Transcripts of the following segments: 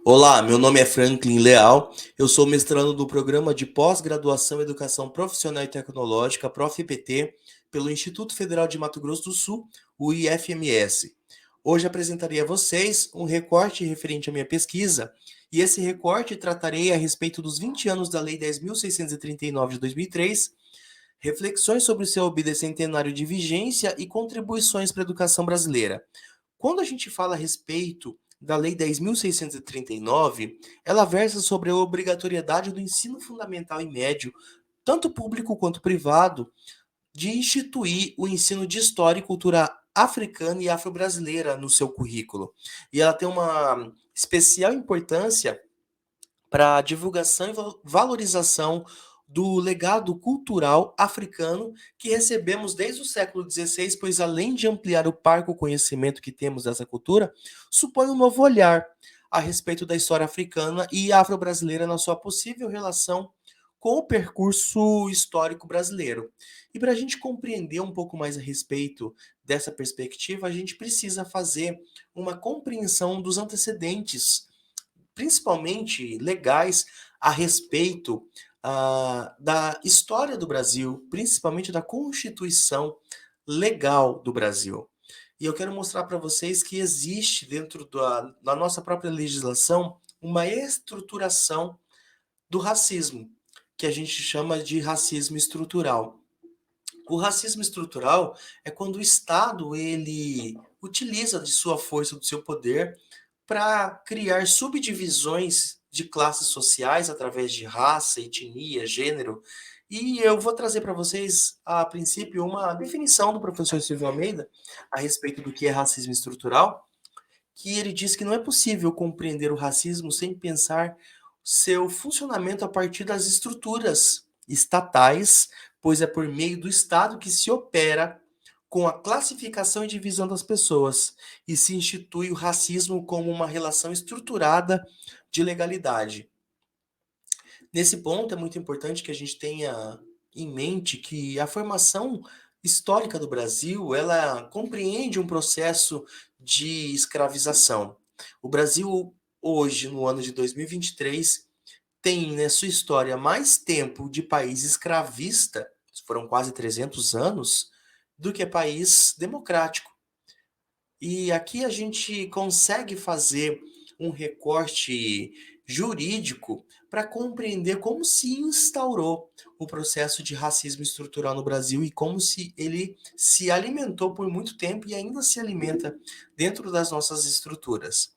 Olá, meu nome é Franklin Leal, eu sou mestrando do Programa de Pós-Graduação em Educação Profissional e Tecnológica, ProfIPT, pelo Instituto Federal de Mato Grosso do Sul, o IFMS. Hoje apresentarei a vocês um recorte referente à minha pesquisa, e esse recorte tratarei a respeito dos 20 anos da Lei 10.639 de 2003, reflexões sobre o seu bicentenário de vigência e contribuições para a educação brasileira. Quando a gente fala a respeito da Lei 10.639, ela versa sobre a obrigatoriedade do ensino fundamental e médio, tanto público quanto privado, de instituir o ensino de história e cultura africana e afro-brasileira no seu currículo. E ela tem uma especial importância para a divulgação e valorização do legado cultural africano que recebemos desde o século XVI, pois além de ampliar o parco conhecimento que temos dessa cultura, supõe um novo olhar a respeito da história africana e afro-brasileira na sua possível relação com o percurso histórico brasileiro. E para a gente compreender um pouco mais a respeito dessa perspectiva, a gente precisa fazer uma compreensão dos antecedentes principalmente legais a respeito da história do Brasil, principalmente da Constituição legal do Brasil. E eu quero mostrar para vocês que existe dentro da nossa própria legislação uma estruturação do racismo, que a gente chama de racismo estrutural. O racismo estrutural é quando o Estado ele utiliza de sua força, do seu poder, para criar subdivisões de classes sociais através de raça, etnia, gênero. E eu vou trazer para vocês, a princípio, uma definição do professor Silvio Almeida a respeito do que é racismo estrutural, que ele diz que não é possível compreender o racismo sem pensar seu funcionamento a partir das estruturas estatais, pois é por meio do Estado que se opera com a classificação e divisão das pessoas, e se institui o racismo como uma relação estruturada de legalidade. Nesse ponto, é muito importante que a gente tenha em mente que a formação histórica do Brasil, ela compreende um processo de escravização. O Brasil, hoje, no ano de 2023, tem na sua história mais tempo de país escravista, foram quase 300 anos, do que país democrático. E aqui a gente consegue fazer um recorte jurídico para compreender como se instaurou o processo de racismo estrutural no Brasil e como se ele se alimentou por muito tempo e ainda se alimenta dentro das nossas estruturas.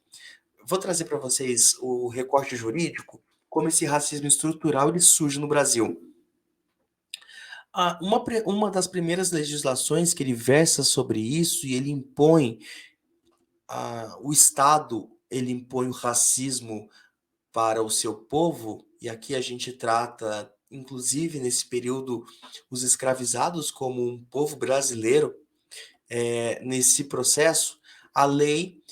Vou trazer para vocês o recorte jurídico, como esse racismo estrutural ele surge no Brasil. Uma das primeiras legislações que ele versa sobre isso e ele impõe o Estado ele impõe o racismo para o seu povo, e aqui a gente trata, inclusive nesse período, os escravizados como um povo brasileiro, nesse processo, a lei,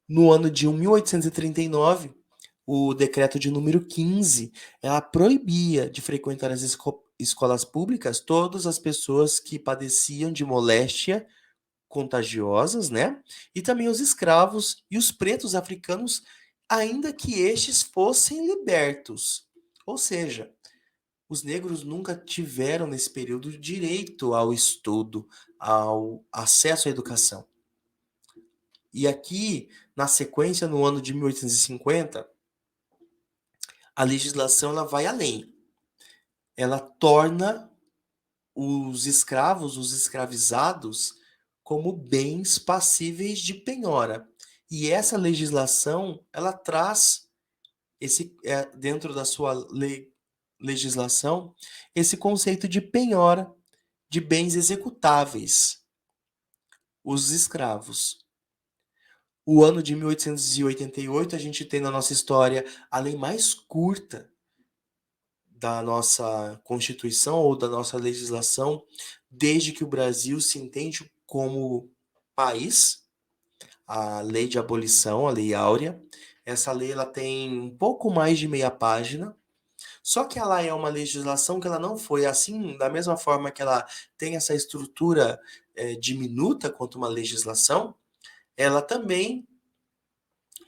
no ano de 1839, o decreto de número 15, ela proibia de frequentar as escolas públicas todas as pessoas que padeciam de moléstia contagiosas, né? E também os escravos e os pretos africanos, ainda que estes fossem libertos. Ou seja, os negros nunca tiveram nesse período direito ao estudo, ao acesso à educação. E aqui, na sequência, no ano de 1850, a legislação ela vai além. Ela torna os escravos, os escravizados, como bens passíveis de penhora. E essa legislação, ela traz dentro da sua legislação esse conceito de penhora de bens executáveis, os escravos. O ano de 1888, a gente tem na nossa história a lei mais curta da nossa Constituição ou da nossa legislação, desde que o Brasil se entende como país, a Lei de Abolição, a Lei Áurea. Essa lei ela tem um pouco mais de meia página, só que ela é uma legislação que ela não foi assim, da mesma forma que ela tem essa estrutura diminuta quanto uma legislação, ela também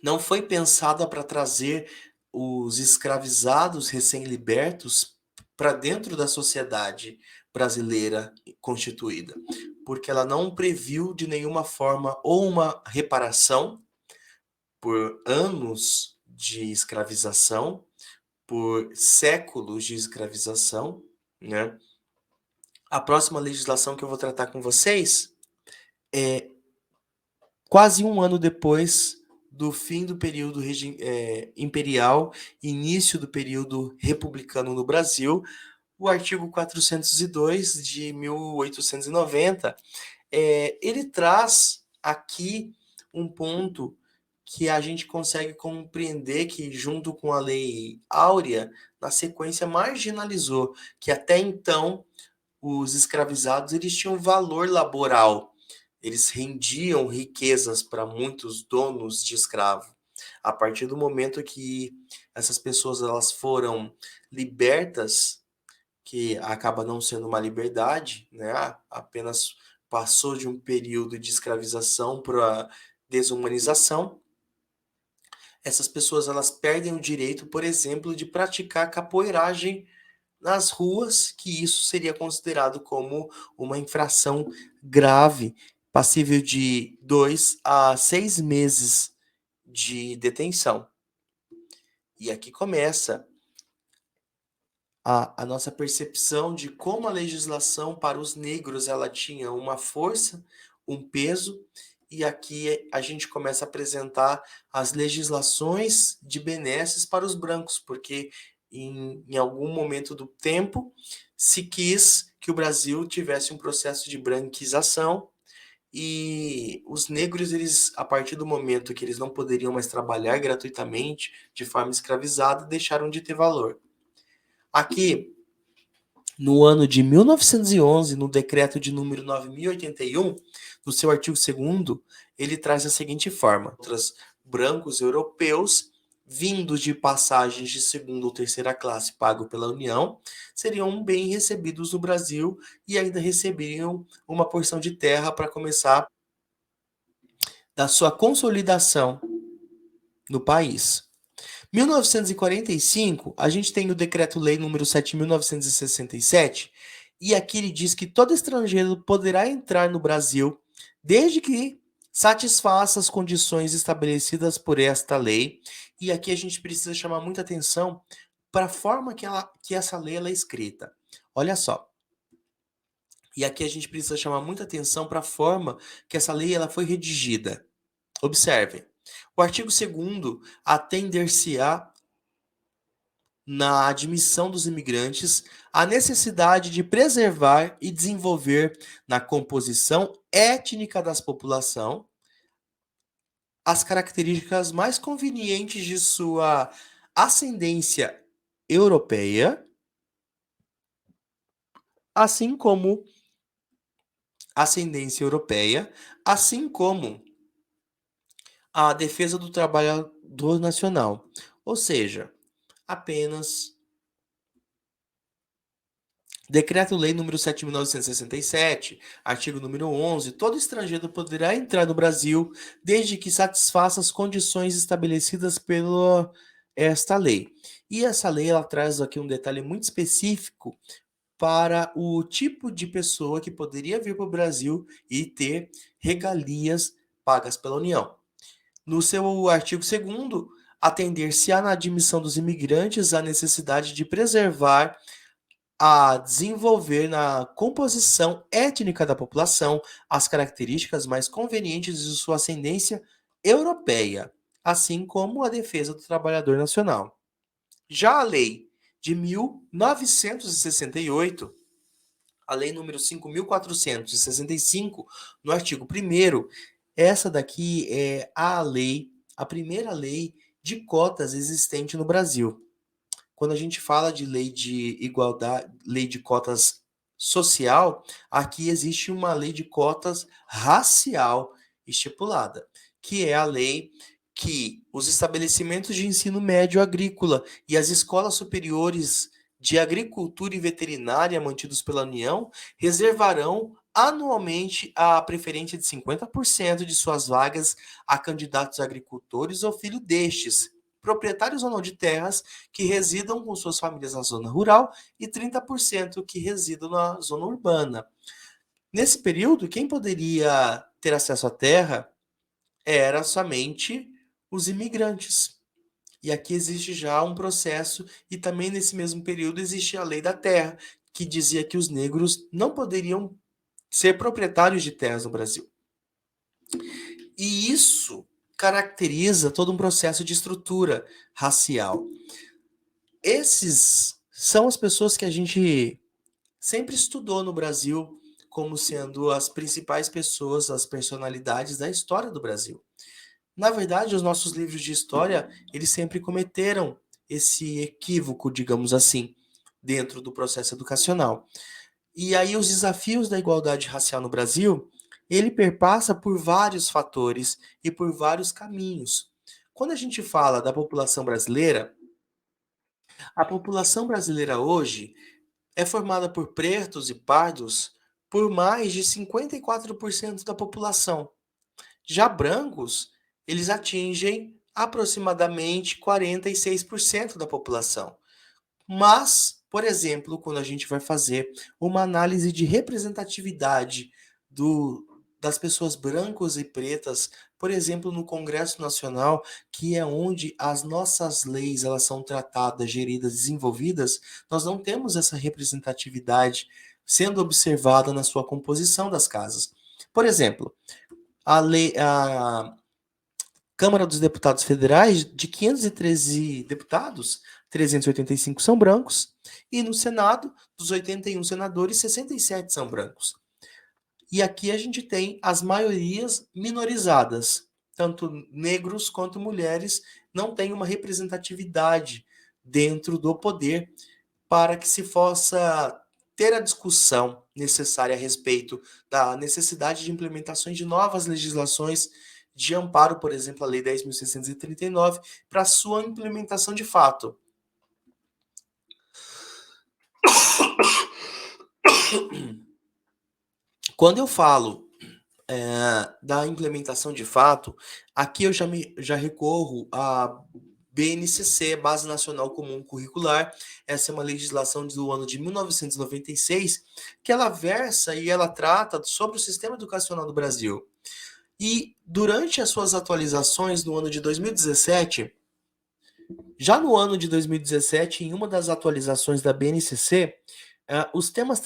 não foi pensada para trazer os escravizados recém-libertos para dentro da sociedade brasileira constituída, porque ela não previu de nenhuma forma ou uma reparação por anos de escravização, por séculos de escravização, né? A próxima legislação que eu vou tratar com vocês é quase um ano depois do fim do período imperial, início do período republicano no Brasil, o artigo 402 de 1890, ele traz aqui um ponto que a gente consegue compreender que, junto com a Lei Áurea, na sequência marginalizou, que até então os escravizados eles tinham valor laboral, eles rendiam riquezas para muitos donos de escravo. A partir do momento que essas pessoas elas foram libertas, que acaba não sendo uma liberdade, né? Apenas passou de um período de escravização para desumanização. Essas pessoas elas perdem o direito, por exemplo, de praticar capoeiragem nas ruas, que isso seria considerado como uma infração grave, passível de 2 a 6 meses de detenção. E aqui começa a nossa percepção de como a legislação para os negros ela tinha uma força, um peso, e aqui a gente começa a apresentar as legislações de benesses para os brancos, porque em algum momento do tempo se quis que o Brasil tivesse um processo de branquização e os negros, eles, a partir do momento que eles não poderiam mais trabalhar gratuitamente, de forma escravizada, deixaram de ter valor. Aqui, no ano de 1911, no decreto de número 9081, no seu artigo 2º, ele traz a seguinte forma: outros brancos europeus vindos de passagens de segunda ou terceira classe pago pela União seriam bem recebidos no Brasil e ainda receberiam uma porção de terra para começar da sua consolidação no país. 1945, a gente tem o Decreto-Lei número 7.967, e aqui ele diz que todo estrangeiro poderá entrar no Brasil desde que satisfaça as condições estabelecidas por esta lei. E aqui a gente precisa chamar muita atenção para a forma que essa lei ela é escrita. Olha só. E aqui a gente precisa chamar muita atenção para a forma que essa lei ela foi redigida. Observem. O artigo 2º atender-se-á na admissão dos imigrantes a necessidade de preservar e desenvolver na composição étnica da população as características mais convenientes de sua ascendência europeia, assim como assim como a defesa do trabalhador nacional, ou seja, apenas Decreto-Lei número 7.967, artigo número 11, todo estrangeiro poderá entrar no Brasil desde que satisfaça as condições estabelecidas pela esta lei. E essa lei ela traz aqui um detalhe muito específico para o tipo de pessoa que poderia vir para o Brasil e ter regalias pagas pela União. No seu artigo 2º, atender-se-á na admissão dos imigrantes à necessidade de preservar a desenvolver na composição étnica da população as características mais convenientes de sua ascendência europeia, assim como a defesa do trabalhador nacional. Já a lei de 1968, a lei número 5.465, no artigo 1º, essa daqui é a primeira lei de cotas existente no Brasil. Quando a gente fala de lei de igualdade, lei de cotas social, aqui existe uma lei de cotas racial estipulada, que é a lei que os estabelecimentos de ensino médio agrícola e as escolas superiores de agricultura e veterinária mantidos pela União reservarão anualmente a preferência de 50% de suas vagas a candidatos agricultores ou filho destes, proprietários ou não de terras que residam com suas famílias na zona rural e 30% que residam na zona urbana. Nesse período, quem poderia ter acesso à terra era somente os imigrantes. E aqui existe já um processo, e também nesse mesmo período existe a Lei da Terra, que dizia que os negros não poderiam ser proprietários de terras no Brasil. E isso caracteriza todo um processo de estrutura racial. Esses são as pessoas que a gente sempre estudou no Brasil como sendo as principais pessoas, as personalidades da história do Brasil. Na verdade, os nossos livros de história, eles sempre cometeram esse equívoco, digamos assim, dentro do processo educacional. E aí os desafios da igualdade racial no Brasil, ele perpassa por vários fatores e por vários caminhos. Quando a gente fala da população brasileira, a população brasileira hoje é formada por pretos e pardos por mais de 54% da população. Já brancos, eles atingem aproximadamente 46% da população. Mas, por exemplo, quando a gente vai fazer uma análise de representatividade das pessoas brancas e pretas, por exemplo, no Congresso Nacional, que é onde as nossas leis elas são tratadas, geridas, desenvolvidas, nós não temos essa representatividade sendo observada na sua composição das casas. Por exemplo, a Câmara dos Deputados Federais, de 513 deputados, 385 são brancos, e no Senado, dos 81 senadores, 67 são brancos. E aqui a gente tem as maiorias minorizadas, tanto negros quanto mulheres não têm uma representatividade dentro do poder para que se possa ter a discussão necessária a respeito da necessidade de implementações de novas legislações de amparo, por exemplo, a Lei 10.639, para sua implementação de fato. Quando eu falo da implementação de fato, aqui eu já recorro à BNCC, Base Nacional Comum Curricular. Essa é uma legislação do ano de 1996, que ela versa e ela trata sobre o sistema educacional do Brasil. E durante as suas atualizações no ano de 2017, já no ano de 2017, em uma das atualizações da BNCC, os temas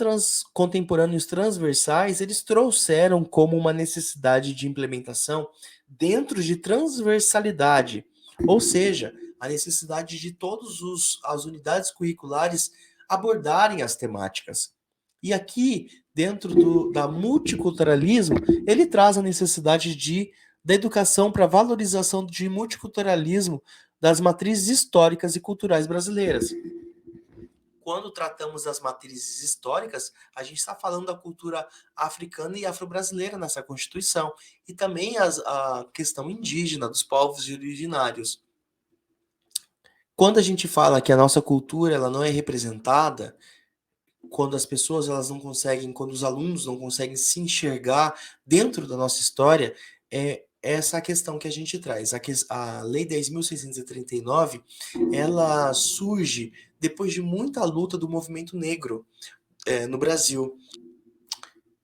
contemporâneos transversais, eles trouxeram como uma necessidade de implementação dentro de transversalidade, ou seja, a necessidade de todas as unidades curriculares abordarem as temáticas. E aqui, dentro da multiculturalismo, ele traz a necessidade da educação para valorização de multiculturalismo das matrizes históricas e culturais brasileiras. Quando tratamos das matrizes históricas, a gente está falando da cultura africana e afro-brasileira nessa Constituição, e também a questão indígena dos povos originários. Quando a gente fala que a nossa cultura ela não é representada, quando as pessoas elas não conseguem, quando os alunos não conseguem se enxergar dentro da nossa história, é essa a questão que a gente traz. A Lei 10.639, ela surge depois de muita luta do movimento negro no Brasil.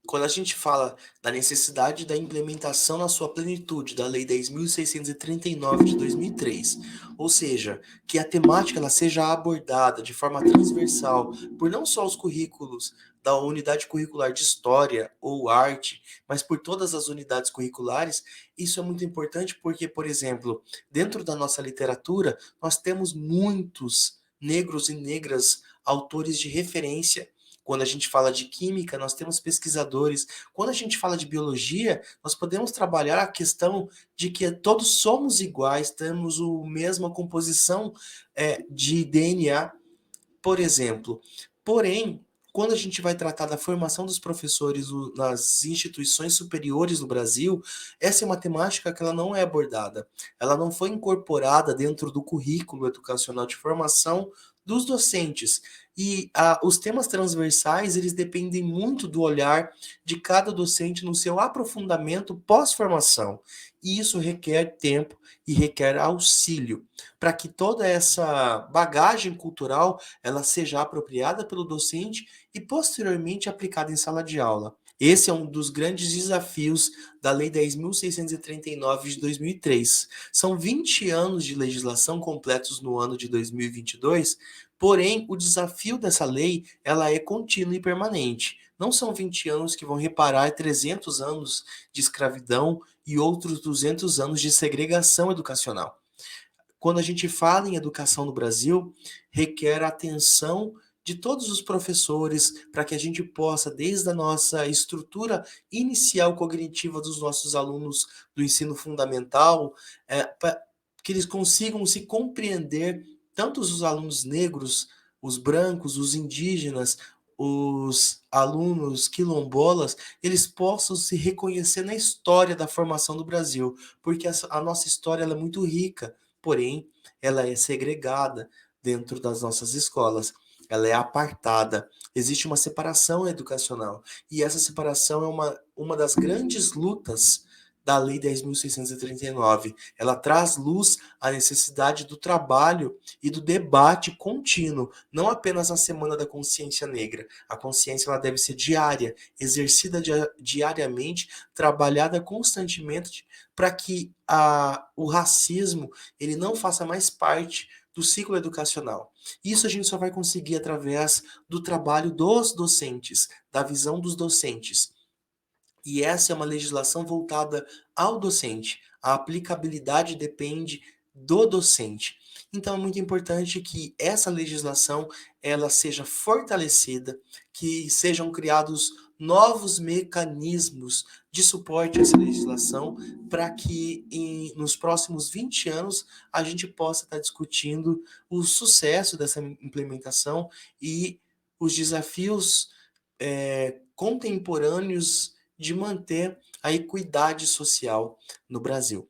Quando a gente fala da necessidade da implementação na sua plenitude da Lei 10.639 de 2003, ou seja, que a temática ela seja abordada de forma transversal por não só os currículos da unidade curricular de História ou Arte, mas por todas as unidades curriculares, isso é muito importante porque, por exemplo, dentro da nossa literatura, nós temos muitos negros e negras autores de referência. Quando a gente fala de química, nós temos pesquisadores. Quando a gente fala de biologia, nós podemos trabalhar a questão de que todos somos iguais, temos a mesma composição de DNA, por exemplo. Porém, quando a gente vai tratar da formação dos professores nas instituições superiores no Brasil, essa é uma temática que ela não é abordada. Ela não foi incorporada dentro do currículo educacional de formação dos docentes. E os temas transversais, eles dependem muito do olhar de cada docente no seu aprofundamento pós-formação. E isso requer tempo e requer auxílio para que toda essa bagagem cultural ela seja apropriada pelo docente e posteriormente aplicada em sala de aula. Esse é um dos grandes desafios da Lei 10.639 de 2003. São 20 anos de legislação completos no ano de 2022, porém o desafio dessa lei ela é contínuo e permanente. Não são 20 anos que vão reparar 300 anos de escravidão e outros 200 anos de segregação educacional. Quando a gente fala em educação no Brasil, requer atenção de todos os professores para que a gente possa, desde a nossa estrutura inicial cognitiva dos nossos alunos do ensino fundamental, que eles consigam se compreender, tanto os alunos negros, os brancos, os indígenas, os alunos quilombolas, eles possam se reconhecer na história da formação do Brasil, porque a nossa história ela é muito rica, porém, ela é segregada dentro das nossas escolas. Ela é apartada. Existe uma separação educacional. E essa separação é uma das grandes lutas da Lei 10.639. Ela traz luz à necessidade do trabalho e do debate contínuo, não apenas na Semana da Consciência Negra. A consciência ela deve ser diária, exercida diariamente, trabalhada constantemente para que o racismo ele não faça mais parte do ciclo educacional. Isso a gente só vai conseguir através do trabalho dos docentes, da visão dos docentes. E essa é uma legislação voltada ao docente. A aplicabilidade depende do docente. Então é muito importante que essa legislação ela seja fortalecida, que sejam criados novos mecanismos de suporte a essa legislação para que nos próximos 20 anos a gente possa estar discutindo o sucesso dessa implementação e os desafios contemporâneos de manter a equidade social no Brasil.